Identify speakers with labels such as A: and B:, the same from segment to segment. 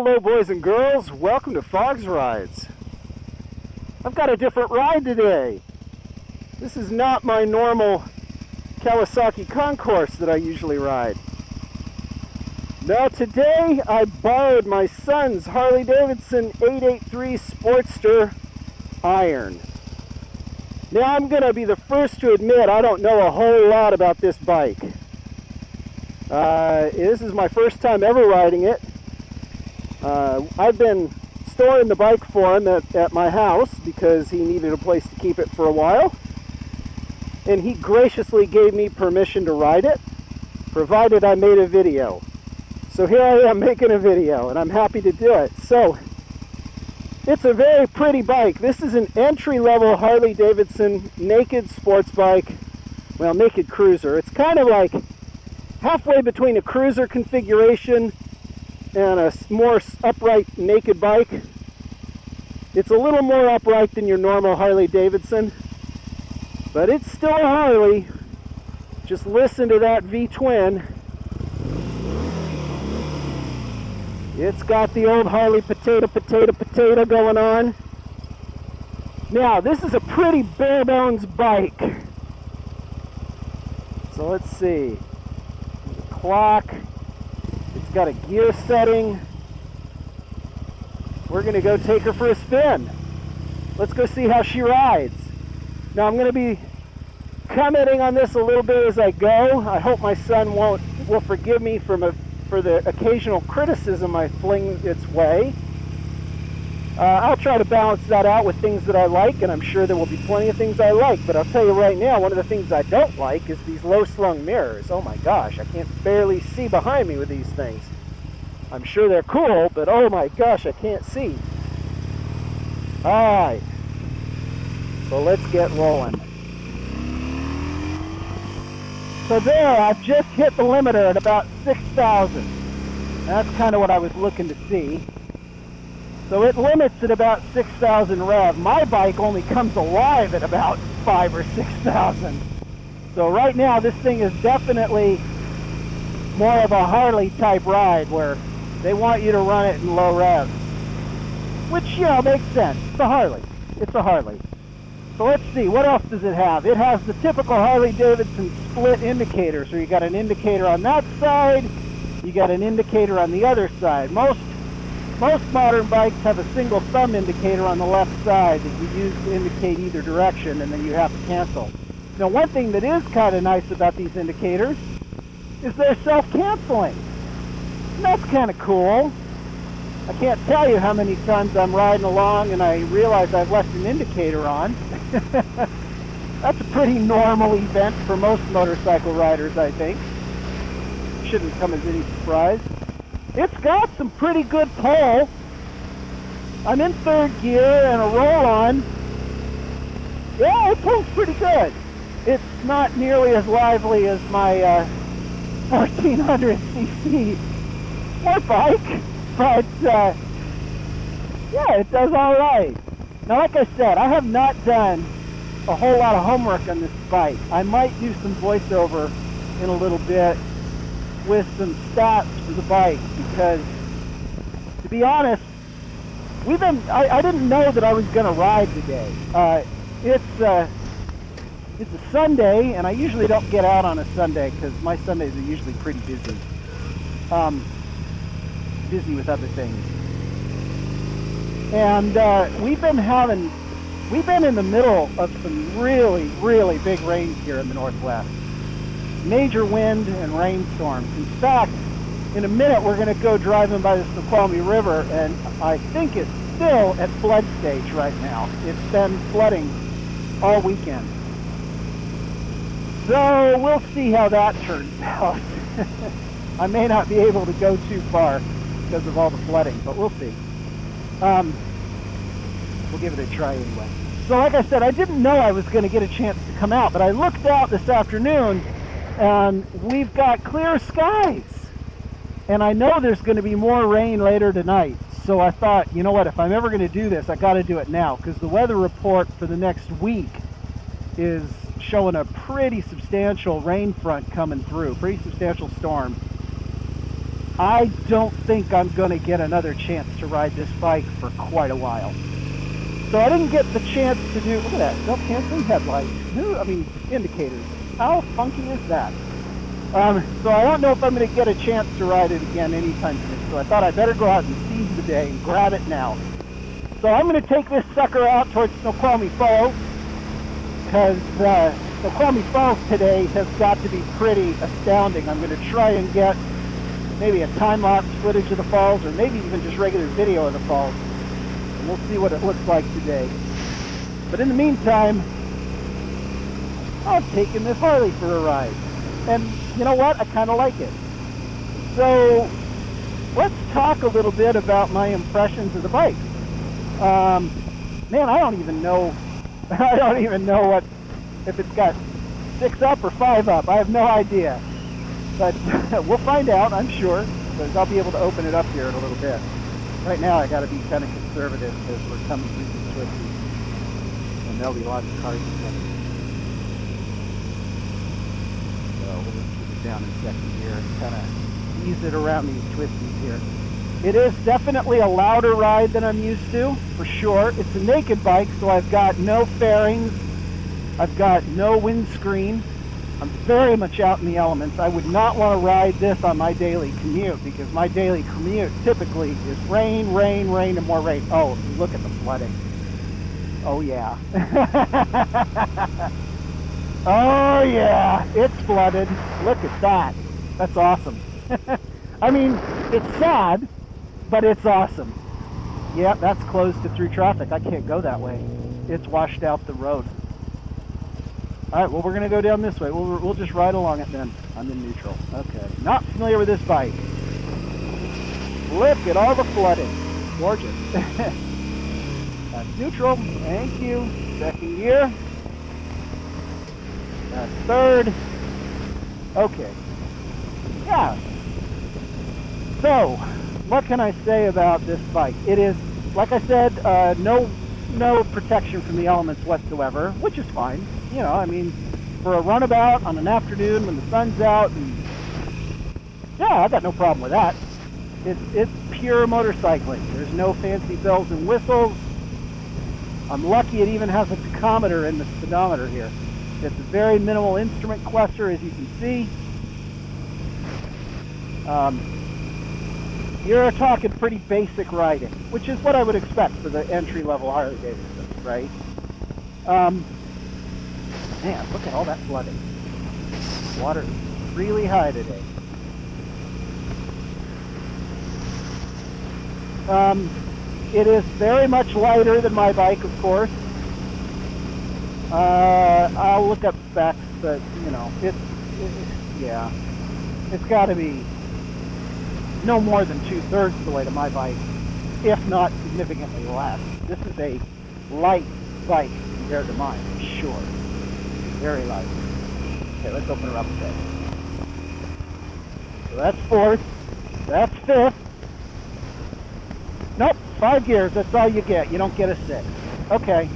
A: Hello boys and girls, welcome to HFoG's Rides. I've got a different ride today. This is not my normal Kawasaki Concours that I usually ride. Now today I borrowed my son's Harley Davidson 883 Sportster Iron. Now I'm going to be the first to admit I don't know a whole lot about this bike. This is my first time ever riding it. I've been storing the bike for him at my house because he needed a place to keep it for a while. And he graciously gave me permission to ride it, provided I made a video. So here I am making a video, and I'm happy to do it. So, it's a very pretty bike. This is an entry-level Harley Davidson naked sports bike. Well, naked cruiser. It's kind of like halfway between a cruiser configuration and a more upright naked bike. It's a little more upright than your normal Harley Davidson, but it's still a Harley. Just listen to that V-twin. It's got the old Harley potato going on. Now, this is a pretty bare bones bike. So let's see. There's a clock. It's got a gear setting. We're going to go take her for a spin. Let's go see how she rides. Now I'm going to be commenting on this a little bit as I go. I hope my son will forgive me for the occasional criticism I fling its way. I'll try to balance that out with things that I like, and I'm sure there will be plenty of things I like, but I'll tell you right now, one of the things I don't like is these low-slung mirrors. Oh my gosh, I can't barely see behind me with these things. I'm sure they're cool, but oh my gosh, I can't see. Alright, so let's get rolling. So there, I've just hit the limiter at about 6,000. That's kind of what I was looking to see. So it limits at about 6,000 rev. My bike only comes alive at about 5,000 or 6,000. So right now this thing is definitely more of a Harley type ride where they want you to run it in low revs. Which, you know, makes sense. It's a Harley. It's a Harley. So let's see, what else does it have? It has the typical Harley Davidson split indicator. So you got an indicator on that side, you got an indicator on the other side. Most modern bikes have a single thumb indicator on the left side that you use to indicate either direction, and then you have to cancel. Now, one thing that is kind of nice about these indicators is they're self-canceling. And that's kind of cool. I can't tell you how many times I'm riding along and I realize I've left an indicator on. That's a pretty normal event for most motorcycle riders, I think. Shouldn't come as any surprise. It's got some pretty good pull. I'm in third gear and a roll-on. Yeah, it pulls pretty good. It's not nearly as lively as my 1400cc sport bike, but yeah, it does all right. Now, like I said, I have not done a whole lot of homework on this bike. I might do some voiceover in a little bit with some stats for the bike, because to be honest, I didn't know that I was going to ride today. It's a Sunday, and I usually don't get out on a Sunday because my Sundays are usually pretty busy. Busy with other things. And we've been in the middle of some really, really big rains here in the Northwest. Major wind and rainstorms. In fact, in a minute we're going to go driving by the Snoqualmie River, and I think it's still at flood stage right now. It's been flooding all weekend. So we'll see how that turns out. I may not be able to go too far because of all the flooding, but we'll see. We'll give it a try anyway. So like I said, I didn't know I was going to get a chance to come out, but I looked out this afternoon and we've got clear skies. And I know there's going to be more rain later tonight. So I thought, you know what, if I'm ever going to do this, I got to do it now, because the weather report for the next week is showing a pretty substantial rain front coming through, pretty substantial storm. I don't think I'm going to get another chance to ride this bike for quite a while. So I didn't get the chance to do, look at that, self-canceling headlights. I mean, indicators. How funky is that? So I don't know if I'm going to get a chance to ride it again anytime soon. So I thought I'd better go out and seize the day and grab it now. So I'm going to take this sucker out towards Snoqualmie Falls, because Snoqualmie Falls today has got to be pretty astounding. I'm going to try and get maybe a time-lapse footage of the falls, or maybe even just regular video of the falls. And we'll see what it looks like today. But in the meantime, I'm taking this Harley for a ride. And you know what? I kind of like it. So let's talk a little bit about my impressions of the bike. Man, I don't even know. I don't even know what if it's got 6 up or 5 up. I have no idea. But we'll find out, I'm sure, because I'll be able to open it up here in a little bit. Right now, I got to be kind of conservative because we're coming through the twisties, and there'll be lots of cars together. So we'll just keep it down in second gear and kind of ease it around these twisties here. It is definitely a louder ride than I'm used to, for sure. It's a naked bike, so I've got no fairings. I've got no windscreen. I'm very much out in the elements. I would not want to ride this on my daily commute, because my daily commute typically is rain, rain, rain, and more rain. Oh, look at the flooding. Oh, yeah. Oh, yeah. It's flooded. Look at that. That's awesome. I mean, it's sad, but it's awesome. Yeah, that's closed to through traffic. I can't go that way. It's washed out the road. All right, well, we're going to go down this way. We'll just ride along it then. I'm in neutral. Okay. Not familiar with this bike. Look at all the flooding. Gorgeous. That's neutral. Thank you. Second gear. That's third. Okay. Yeah. So, what can I say about this bike? It is, like I said, no protection from the elements whatsoever, which is fine. You know, I mean, for a runabout on an afternoon when the sun's out, and yeah, I got no problem with that. It's pure motorcycling. There's no fancy bells and whistles. I'm lucky it even has a tachometer in the speedometer here. It's a very minimal instrument cluster, as you can see. You're talking pretty basic riding, which is what I would expect for the entry-level Harley Davidson, right? Man, look at all that flooding. Water is really high today. It is very much lighter than my bike, of course. I'll look up specs, but, you know, yeah, it's got to be no more than 2/3 the weight of my bike, if not significantly less. This is a light bike compared to mine, for sure. Very light. Okay, let's open her up a bit. So that's fourth. That's fifth. Nope, 5 gears. That's all you get. You don't get a 6. Okay.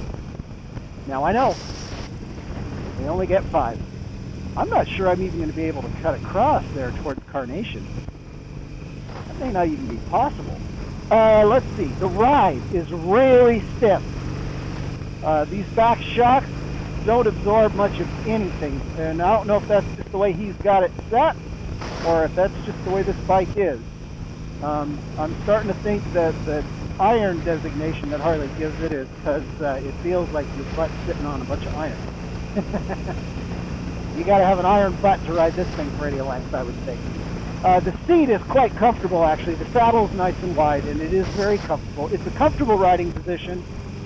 A: Now I know. They only get 5. I'm not sure I'm even going to be able to cut across there towards Carnation. That may not even be possible. Let's see. The ride is really stiff. These back shocks don't absorb much of anything, and I don't know if that's just the way he's got it set, or if that's just the way this bike is. I'm starting to think that the iron designation that Harley gives it is because it feels like your butt's sitting on a bunch of iron. You got to have an iron butt to ride this thing for any length, I would think. The seat is quite comfortable, actually. The saddle's nice and wide, and it is very comfortable. It's a comfortable riding position.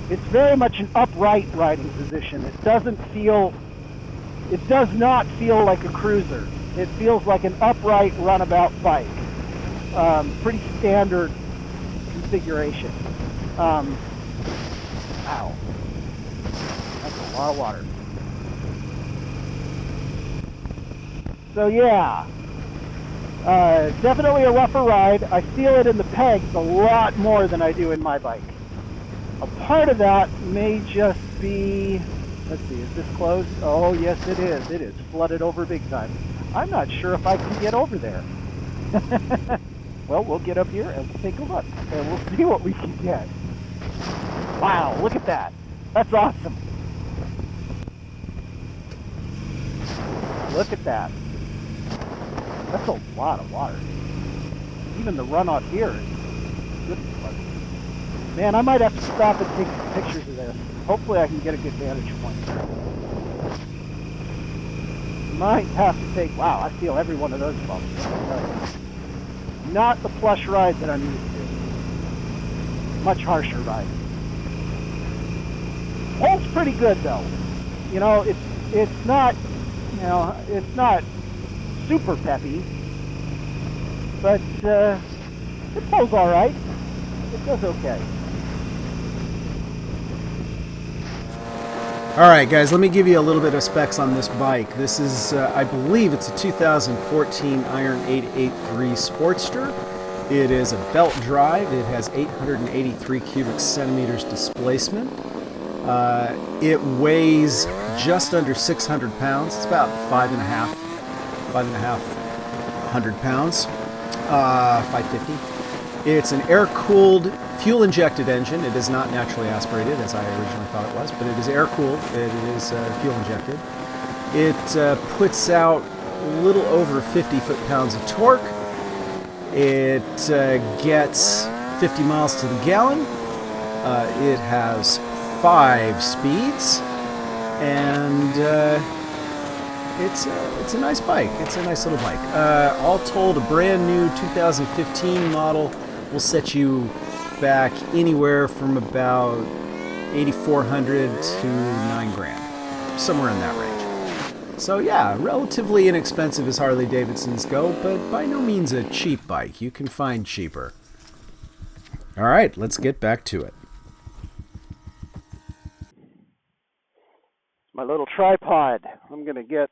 A: It's very much an upright riding position. It does not feel like a cruiser. It feels like an upright runabout bike. Pretty standard configuration. Wow. That's a lot of water. So yeah, definitely a rougher ride. I feel it in the pegs a lot more than I do in my bike. A part of that may just be, let's see, is this closed? Oh yes it is. It is flooded over big time. I'm not sure if I can get over there. well, we'll get up here and we'll take a look. And we'll see what we can get. Wow, look at that. That's awesome. Look at that. That's a lot of water. Even the runoff here is good. Man, I might have to stop and take some pictures of this. Hopefully I can get a good vantage point. Might have to take, wow, I feel every one of those bumps. Not the plush ride that I'm used to. Much harsher ride. Holds pretty good though. You know, it's not, you know, it's not super peppy, but it pulls all right. It does okay.
B: Alright guys, let me give you a little bit of specs on this bike. This is, I believe it's a 2014 Iron 883 Sportster. It is a belt drive. It has 883 cubic centimeters displacement. It weighs just under 600 pounds. It's about 5.5 pounds, 550. It's an air-cooled, fuel-injected engine. It is not naturally aspirated, as I originally thought it was, but it is air-cooled. It is fuel-injected. It puts out a little over 50 foot-pounds of torque. It gets 50 miles to the gallon. It has 5 speeds, and it's a nice bike. It's a nice little bike. All told, a brand new 2015 model will set you back anywhere from about $8,400 to $9,000, somewhere in that range. So yeah, relatively inexpensive as Harley Davidsons go, but by no means a cheap bike. You can find cheaper. All right, let's get back to it.
A: My little tripod. I'm gonna get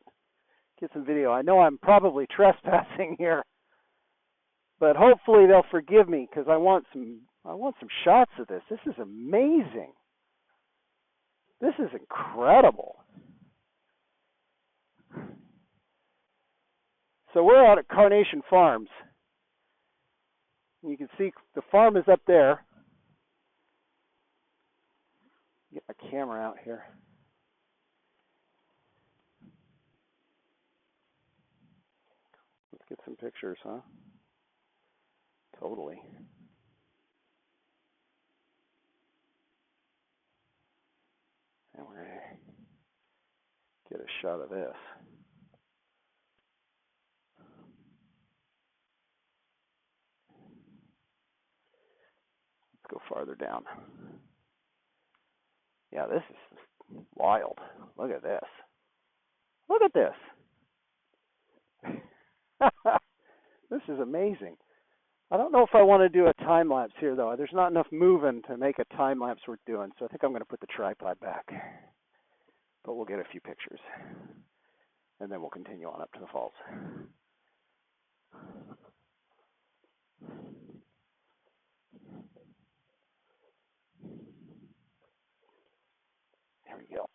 A: some video. I know I'm probably trespassing here, but hopefully they'll forgive me because I want some shots of this. This is amazing. This is incredible. So we're out at Carnation Farms. You can see the farm is up there. Get my camera out here. Let's get some pictures, huh? Totally. And we're going to get a shot of this. Let's go farther down. Yeah, this is wild. Look at this. Look at this. This is amazing. I don't know if I want to do a time lapse here though. There's not enough moving to make a time lapse worth doing, so I think I'm going to put the tripod back. But we'll get a few pictures, and then we'll continue on up to the falls. There we go.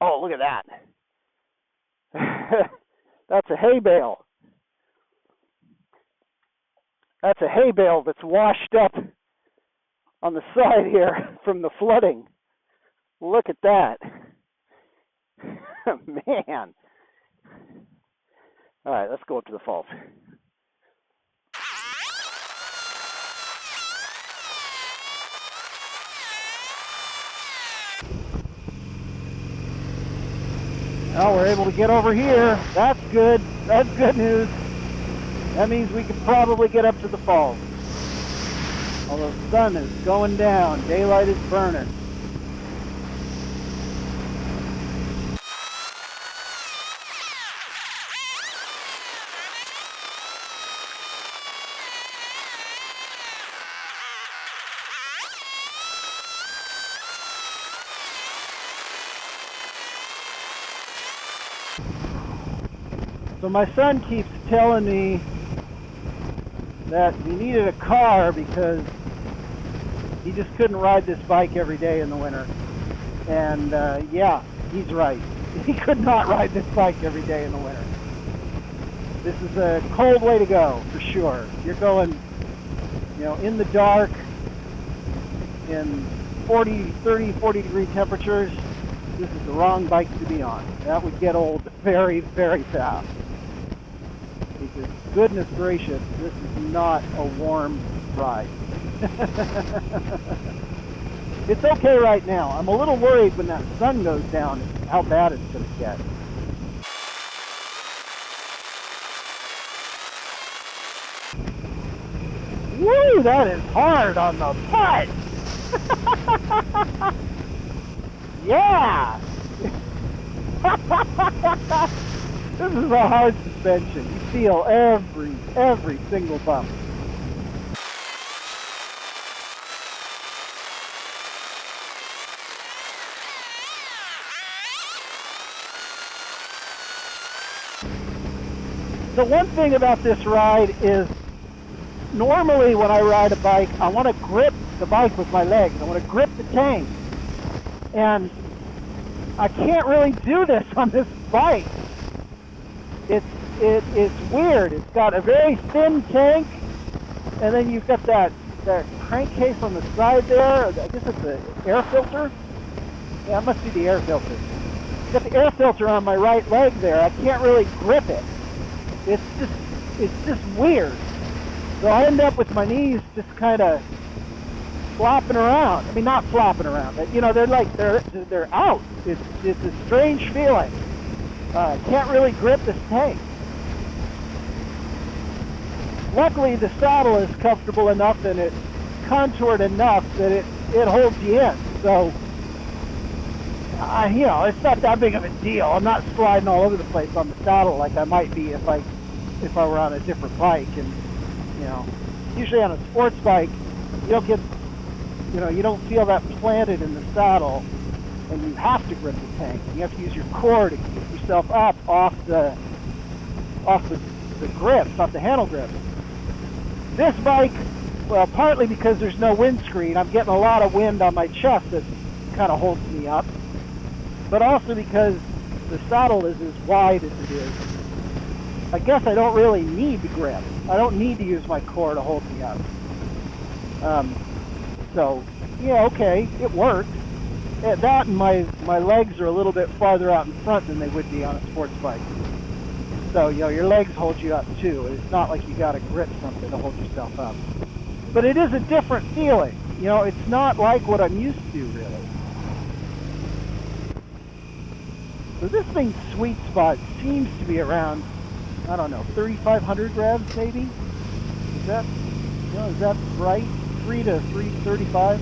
A: Oh, look at that. That's a hay bale. That's a hay bale that's washed up on the side here from the flooding. Look at that. Man. All right, let's go up to the falls. Well, we're able to get over here. That's good. That's good news. That means we could probably get up to the falls. Although the sun is going down, daylight is burning. So my son keeps telling me that he needed a car because he just couldn't ride this bike every day in the winter. And yeah, he's right. He could not ride this bike every day in the winter. This is a cold way to go, for sure. You're going, you know, in the dark, in 30, 40 degree temperatures. This is the wrong bike to be on. That would get old very, very fast. Because goodness gracious, this is not a warm ride. It's okay right now. I'm a little worried when that sun goes down how bad it's going to get. Woo, that is hard on the butt. Yeah. This is a hard suspension. You feel every single bump. The one thing about this ride is, normally when I ride a bike, I want to grip the bike with my legs. I want to grip the tank. And I can't really do this on this bike. It's weird. It's got a very thin tank, and then you've got that crankcase on the side there. I guess it's an air filter. Yeah, it must be the air filter. I've got the air filter on my right leg there. I can't really grip it. It's just weird. So I end up with my knees just kind of flopping around. I mean, not flopping around, but you know, they're out. It's a strange feeling. Can't really grip this tank. Luckily, the saddle is comfortable enough and it's contoured enough that it holds you in. So, you know, it's not that big of a deal. I'm not sliding all over the place on the saddle like I might be if I were on a different bike. And you know, usually on a sports bike, you don't get, you know, you don't feel that planted in the saddle, and you have to grip the tank. You have to use your core to keep yourself up off the grips, off the handle grips. This bike, well, partly because there's no windscreen, I'm getting a lot of wind on my chest that kind of holds me up, but also because the saddle is as wide as it is. I guess I don't really need to grip. I don't need to use my core to hold me up. So, yeah, okay, it works. That and my legs are a little bit farther out in front than they would be on a sports bike. So, you know, your legs hold you up too. It's not like you got to grip something to hold yourself up. But it is a different feeling. You know, it's not like what I'm used to, really. So this thing's sweet spot seems to be around, I don't know, 3,500 revs maybe? Is that right? 3 to 335?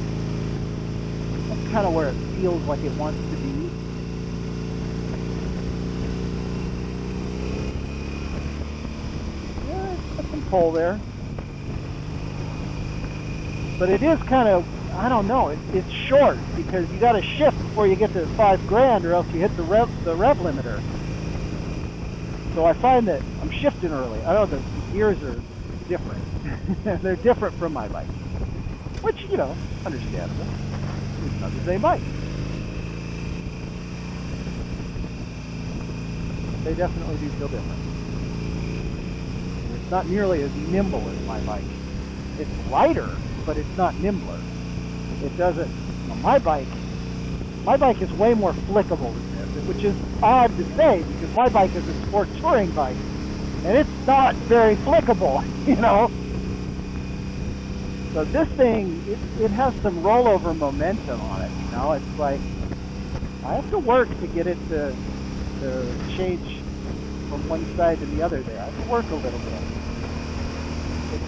A: That's kind of where it feels like it wants to be. Yeah, it's got some pull there. But it is kind of, I don't know, it's short because you got to shift before you get to 5 grand or else you hit the rev limiter. So I find that I'm shifting early. I know the gears are different. They're different from my bike. Which, you know, understandable. It's not the same bike. They definitely do feel different. It's not nearly as nimble as my bike. It's lighter, but it's not nimbler. It doesn't, well, my bike is way more flickable than this, which is odd to say because my bike is a sport touring bike, and it's not very flickable, you know. So this thing, it has some rollover momentum on it, you know. It's like, I have to work to get it to change from one side to the other there. I have to work a little bit.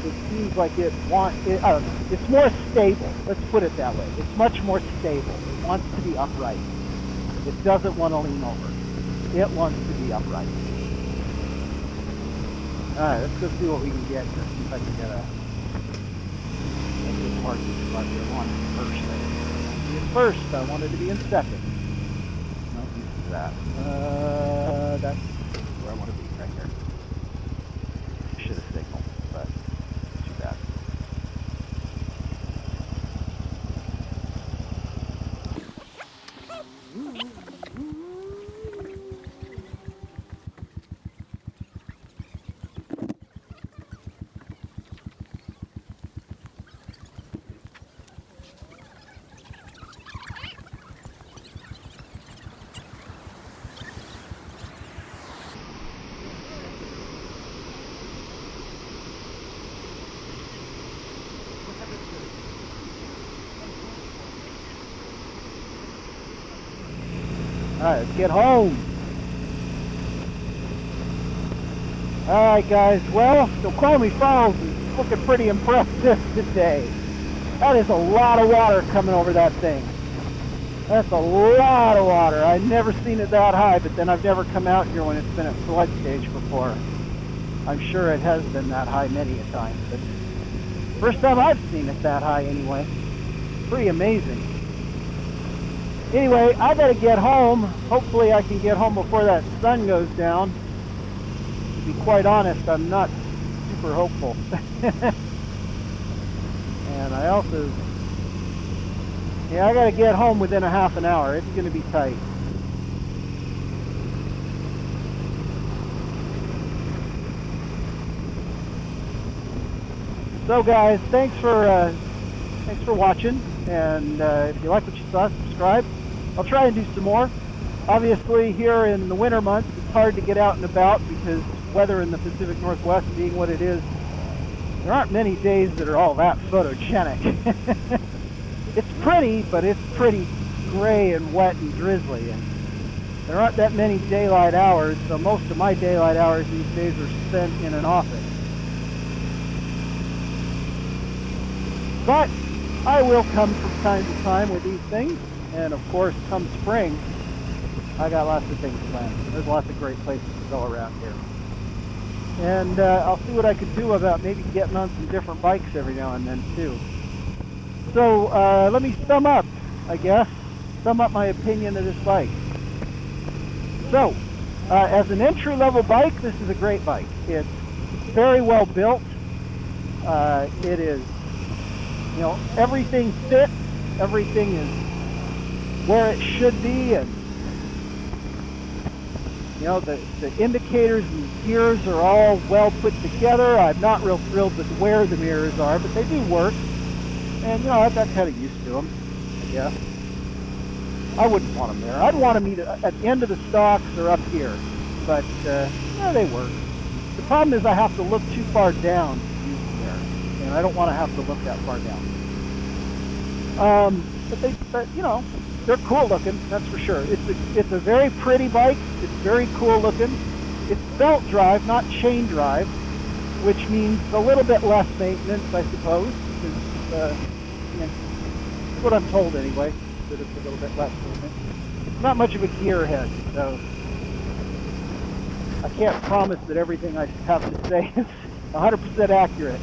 A: It seems like I don't know, it's more stable. Let's put it that way. It's much more stable. It wants to be upright. It doesn't want to lean over. It wants to be upright. Alright, let's go see what we can get here. See if I can get a park spot here. I wanted first. In first, I wanted to be in second. Not used to that. That's where I want to be, right here. Should have signaled, but too Alright, let's get home. Alright guys, well, Snoqualmie Falls is looking pretty impressive today. That is a lot of water coming over that thing. That's a lot of water. I've never seen it that high, but then I've never come out here when it's been at flood stage before. I'm sure it has been that high many a time, but first time I've seen it that high anyway. Pretty amazing. Anyway, I gotta get home. Hopefully I can get home before that sun goes down. To be quite honest, I'm not super hopeful. And I also, I gotta get home within a half an hour. It's gonna be tight. So guys, thanks for watching, and if you like what you saw, subscribe. I'll try and do some more. Obviously here in the winter months it's hard to get out and about because weather in the Pacific Northwest being what it is, there aren't many days that are all that photogenic. It's pretty, but it's pretty gray and wet and drizzly, and there aren't that many daylight hours, so most of my daylight hours these days are spent in an office. But I will come from time to time with these things, and of course come spring I got lots of things planned. There's lots of great places to go around here, and I'll see what I can do about maybe getting on some different bikes every now and then too. So let me sum up, I guess, sum up my opinion of this bike. So as an entry-level bike, this is a great bike. It's very well built. It is, you know, everything fits, everything is where it should be, and you know, the indicators and gears are all well put together. I'm not real thrilled with where the mirrors are, but they do work, and you know, I've got kind of used to them, I guess. I wouldn't want them there. I'd want them either at the end of the stalks or up here, but yeah, they work. The problem is I have to look too far down to use them there, and I don't want to have to look that far down. But you know, they're cool looking, that's for sure. It's a very pretty bike. It's very cool looking. It's belt drive, not chain drive, which means a little bit less maintenance, I suppose. Because, yeah, that's what I'm told anyway, that it's a little bit less maintenance. It's not much of a gearhead, so I can't promise that everything I have to say is 100% accurate.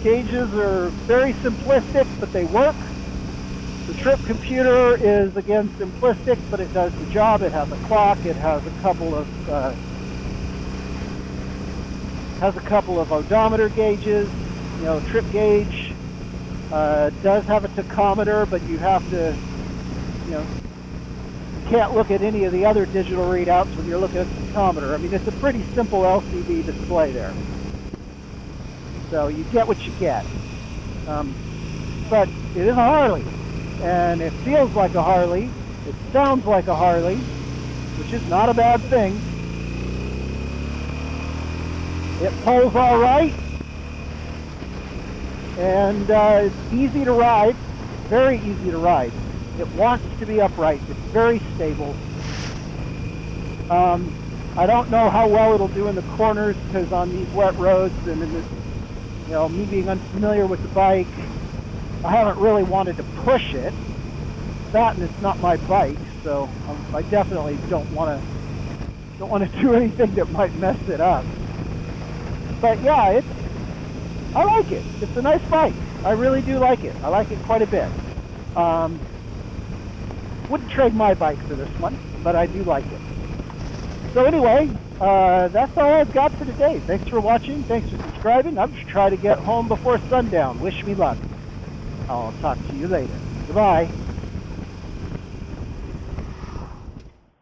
A: Gauges are very simplistic, but they work. The trip computer is, again, simplistic, but it does the job. It has a clock. It has a couple of odometer gauges. You know, trip gauge does have a tachometer, but you have to, you know, you can't look at any of the other digital readouts when you're looking at the tachometer. I mean, it's a pretty simple LCD display there. So you get what you get. But it is a Harley, and it feels like a Harley. It sounds like a Harley, which is not a bad thing. It pulls all right, and it's easy to ride, very easy to ride. It wants to be upright. It's very stable. I don't know how well it'll do in the corners, because on these wet roads and in this, you know, me being unfamiliar with the bike, I haven't really wanted to push it. That, and it's not my bike, so I definitely don't want to do anything that might mess it up. But yeah, I like it. It's a nice bike. I really do like it. I like it quite a bit. Wouldn't trade my bike for this one, but I do like it. So anyway, that's all I've got for today. Thanks for watching. Thanks for subscribing. I'm just trying to get home before sundown. Wish me luck. I'll talk to you later. Goodbye.